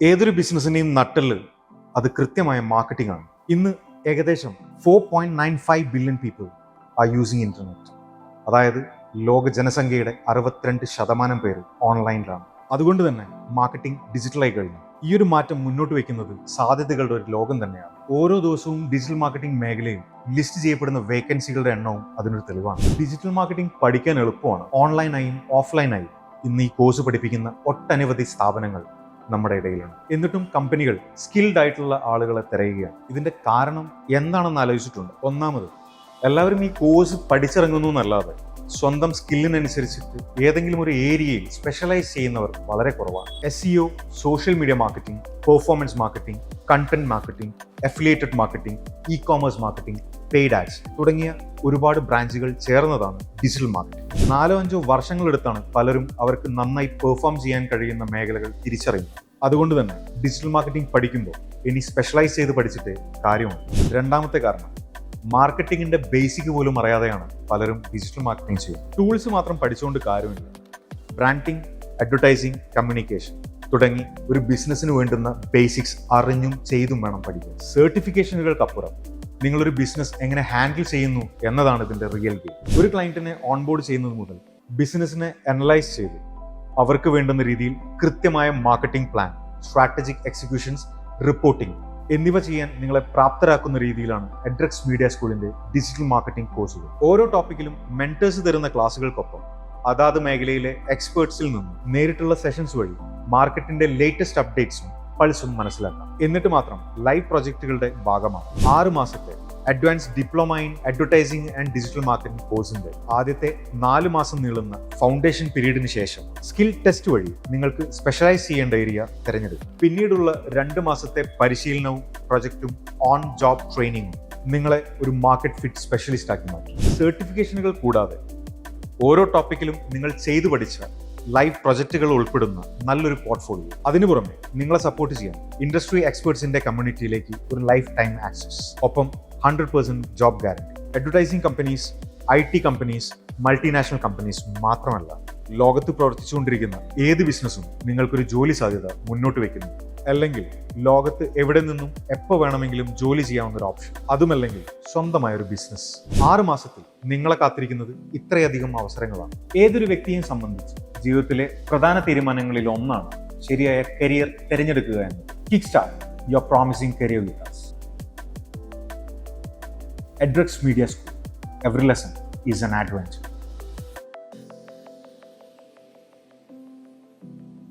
ഏതൊരു ബിസിനസ്സിൻ്റെയും നട്ടെല്ല് അത് കൃത്യമായ മാർക്കറ്റിംഗ് ആണ്. ഇന്ന് ഏകദേശം 4.95 billion people are using internet. അതായത് ലോക ജനസംഖ്യയുടെ 62% പേര് ഓൺലൈനിലാണ്. അതുകൊണ്ട് തന്നെ മാർക്കറ്റിംഗ് ഡിജിറ്റലായി കഴിഞ്ഞു. ഈ ഒരു മാറ്റം മുന്നോട്ട് വയ്ക്കുന്നത് സാധ്യതകളുടെ ഒരു ലോകം തന്നെയാണ്. ഓരോ ദിവസവും ഡിജിറ്റൽ മാർക്കറ്റിംഗ് മേഖലയിൽ ലിസ്റ്റ് ചെയ്യപ്പെടുന്ന വേക്കൻസികളുടെ എണ്ണവും അതിനൊരു തെളിവാണ്. ഡിജിറ്റൽ മാർക്കറ്റിംഗ് പഠിക്കാൻ എളുപ്പമാണ്. ഓൺലൈനായും ഓഫ്ലൈനായും ഇന്ന് ഈ കോഴ്സ് പഠിപ്പിക്കുന്ന ഒട്ടനവധി സ്ഥാപനങ്ങൾ നമ്മുടെ ഇടയിലാണ്. എന്നിട്ടും കമ്പനികൾ സ്കിൽഡ് ആയിട്ടുള്ള ആളുകളെ തിരയുകയാണ്. ഇതിന്റെ കാരണം എന്താണെന്ന് ആലോചിച്ചിട്ടുണ്ട്. ഒന്നാമത്, എല്ലാവരും ഈ കോഴ്സ് പഠിച്ചിറങ്ങുന്നു എന്നല്ലാതെ സ്വന്തം സ്കില്ലിനനുസരിച്ചിട്ട് ഏതെങ്കിലും ഒരു ഏരിയയിൽ സ്പെഷ്യലൈസ് ചെയ്യുന്നവർ വളരെ കുറവാണ്. SEO, social media marketing, performance marketing, content marketing, affiliated marketing, e-commerce marketing, paid ads തുടങ്ങിയ ഒരുപാട് ബ്രാഞ്ചുകൾ ചേർന്നതാണ് ഡിജിറ്റൽ മാർക്കറ്റിംഗ്. 4-5 വർഷങ്ങളെടുത്താണ് പലരും അവർക്ക് നന്നായി പെർഫോം ചെയ്യാൻ കഴിയുന്ന മേഖലകൾ തിരിച്ചറിയുന്നത്. അതുകൊണ്ട് തന്നെ ഡിജിറ്റൽ മാർക്കറ്റിംഗ് പഠിക്കുമ്പോൾ ഇനി സ്പെഷ്യലൈസ് ചെയ്ത് പഠിച്ചിട്ട് കാര്യമാണ്. രണ്ടാമത്തെ കാരണം, മാർക്കറ്റിംഗിന്റെ ബേസിക് പോലും അറിയാതെയാണ് പലരും ഡിജിറ്റൽ മാർക്കറ്റിംഗ് ചെയ്യുന്നത്. ടൂൾസ് മാത്രം പഠിച്ചുകൊണ്ട് കാര്യമില്ല. ബ്രാൻഡിംഗ്, അഡ്വർടൈസിംഗ്, കമ്മ്യൂണിക്കേഷൻ തുടങ്ങി ഒരു ബിസിനസ്സിന് വേണ്ടുന്ന ബേസിക്സ് അറിഞ്ഞും ചെയ്തും വേണം പഠിക്കാൻ. സർട്ടിഫിക്കേഷനുകൾക്കപ്പുറം നിങ്ങളൊരു ബിസിനസ് എങ്ങനെ ഹാൻഡിൽ ചെയ്യുന്നു എന്നതാണ് ഇതിന്റെ റിയൽ ഗെയിം. ഒരു ക്ലയന്റിനെ ഓൺബോർഡ് ചെയ്യുന്നത് മുതൽ ബിസിനസ്സിനെ അനലൈസ് ചെയ്ത് അവർക്ക് വേണ്ടുന്ന രീതിയിൽ കൃത്യമായ marketing plan, strategic executions, reporting എന്നിവ ചെയ്യാൻ നിങ്ങളെ പ്രാപ്തരാക്കുന്ന രീതിയിലാണ് എഡ്രക്സ് മീഡിയ സ്കൂളിന്റെ ഡിജിറ്റൽ മാർക്കറ്റിംഗ് കോഴ്സുകൾ. ഓരോ ടോപ്പിക്കിലും മെന്റേഴ്സ് തരുന്ന ക്ലാസുകൾക്കൊപ്പം അതാത് മേഖലയിലെ എക്സ്പേർട്സിൽ നിന്നും നേരിട്ടുള്ള സെഷൻസ് വഴി മാർക്കറ്റിന്റെ ലേറ്റസ്റ്റ് അപ്ഡേറ്റ്സും പൾസും മനസ്സിലാക്കാം. എന്നിട്ട് മാത്രം ലൈവ് പ്രൊജക്ടുകളുടെ ഭാഗമാണ് 6 മാസത്തെ advance diploma in advertising and digital marketing കോഴ്സിന്റെ ആദ്യത്തെ 4 മാസം നീളുന്ന ഫൗണ്ടേഷൻ പീരീഡിന് ശേഷം സ്കിൽ ടെസ്റ്റ് വഴി നിങ്ങൾക്ക് സ്പെഷ്യലൈസ് ചെയ്യേണ്ട ഏരിയ തിരഞ്ഞെടുക്കും. പിന്നീടുള്ള 2 മാസത്തെ പരിശീലനവും പ്രൊജക്റ്റും ഓൺ ജോബ് ട്രെയിനിങ്ങും നിങ്ങളെ ഒരു മാർക്കറ്റ് ഫിറ്റ് സ്പെഷ്യലിസ്റ്റ് ആക്കി മാറ്റും. സർട്ടിഫിക്കേഷനുകൾ കൂടാതെ ഓരോ ടോപ്പിക്കിലും നിങ്ങൾ ചെയ്തു പഠിച്ച ലൈവ് പ്രൊജക്റ്റുകൾ ഉൾപ്പെടുന്ന നല്ലൊരു പോർട്ട്ഫോളിയോ. അതിനു പുറമെ നിങ്ങളെ സപ്പോർട്ട് ചെയ്യാൻ ഇൻഡസ്ട്രി എക്സ്പേർട്സിന്റെ കമ്മ്യൂണിറ്റിയിലേക്ക് ഒരു ലൈഫ് ടൈം ആക്സസ്, ഒപ്പം 100% job guarantee. Advertising companies, IT companies, multinational companies മാത്രമല്ല, ലോകത്ത് പ്രവർത്തിച്ചുകൊണ്ടിരിക്കുന്ന ഏത് ബിസിനസ്സും നിങ്ങൾക്കൊരു ജോലി സാധ്യത മുന്നോട്ട് വെക്കുന്നു. അല്ലെങ്കിൽ ലോകത്ത് എവിടെ നിന്നും എപ്പോൾ വേണമെങ്കിലും ജോലി ചെയ്യാവുന്ന ഒരു ഓപ്ഷൻ. അതുമല്ലെങ്കിൽ സ്വന്തമായ ഒരു ബിസിനസ്. 6 മാസത്തിൽ നിങ്ങളെ കാത്തിരിക്കുന്നത് ഇത്രയധികം അവസരങ്ങളാണ്. ഏതൊരു വ്യക്തിയെയും സംബന്ധിച്ച് ജീവിതത്തിലെ പ്രധാന തീരുമാനങ്ങളിൽ ഒന്നാണ് ശരിയായ കരിയർ തിരഞ്ഞെടുക്കുക എന്ന്. Kick start your promising career with us. Edrax media school. Every lesson is an adventure.